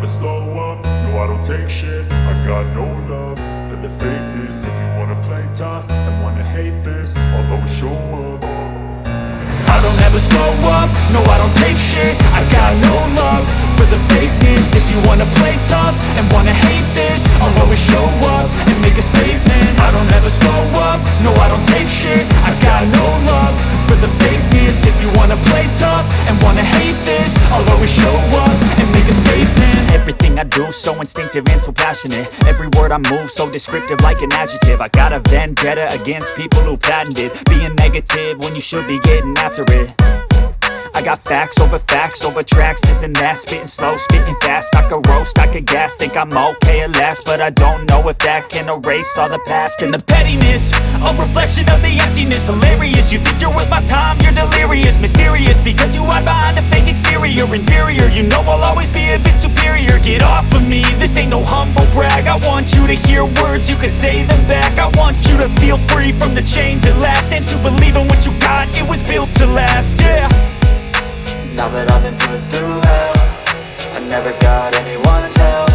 slow up, no I don't take shit. I got no love for the fakeness. If you wanna play tough and wanna hate this, I'll always show up. I don't ever slow up, no I don't take shit. I got no love for the fakeness. If you wanna play tough and wanna hate this, I'll always show up and make a statement. I don't ever slow up, no I don't take shit. I got no love for the fakeness. If you wanna play tough and wanna hate this, I'll always show up and make a statement. Everything I do so instinctive and so passionate. Every word I move so descriptive like an adjective. I got a vendetta against people who patented being negative when you should be getting after it. I got facts over tracks, this and that. Spitting slow, spitting fast, I could roast, I could gas. Think I'm okay at last, but I don't know if that can erase all the past. And the pettiness, a reflection of the emptiness. Hilarious, you think you're worth my time, you're delirious. Mysterious, because you hide behind a fake exterior. Inferior, you know I'll always be a bit superior. Get off of me, this ain't no humble brag. I want you to hear words, you can say them back. I want you to feel free from the chains at last, and to believe in what you got, it was built to last, yeah. Now that I've been put through hell, I never got anyone's help.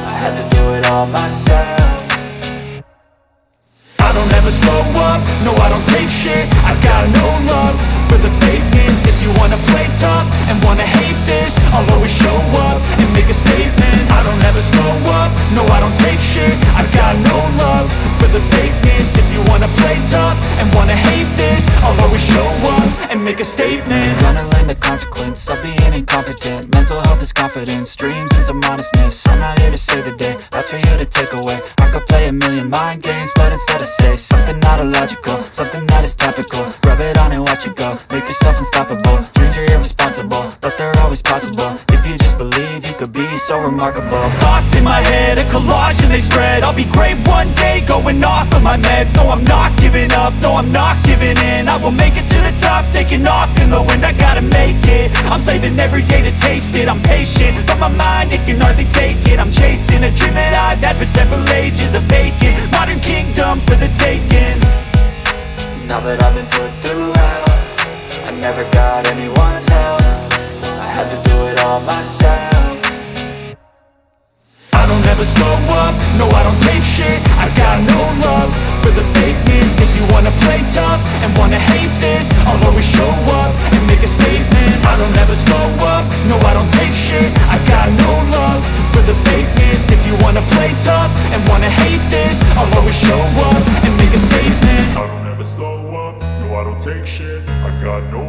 I had to do it all myself. I don't ever slow up, no I don't take shit. I got no love for the fakeness. If you wanna play tough and wanna hate this, I'll always show up and make a statement. I don't ever slow up, no I don't take shit. I got no love for the fakeness. If you wanna play tough and wanna hate this, I'll always show up and make a statement. Gonna learn the consequence of being incompetent. Mental health is confidence, dreams and some honestness. I'm not here to save the day, that's for you to take away. I could play a million mind games, but instead I say something not illogical, something that is topical. Rub it on and watch it go, make yourself unstoppable. Dreams are irresponsible, but they're always possible. If you just believe, you could be so remarkable. Thoughts in my head, a collage and they spread. I'll be great one day, going off of my meds. No I'm not giving up, no I'm not giving in. I will make it to the top, taking off in the wind. I gotta make it, I'm saving every day to taste it. I'm patient, but my mind, it can hardly take it. I'm chasing a dream that I've had for several ages. A vacant, modern kingdom for the taking. Now that I've been put through hell, I never got anyone's help. I had to do it all myself. I don't ever slow up, no I don't take shit. I got no love for the fakeness. If you wanna play tough and wanna hate this, I'll always show up and make a statement. I don't ever slow up, no I don't take shit. I got no love for the fakeness. If you wanna play tough and wanna hate this, I'll always show up and make a statement. I don't ever slow up, no I don't take shit. I got no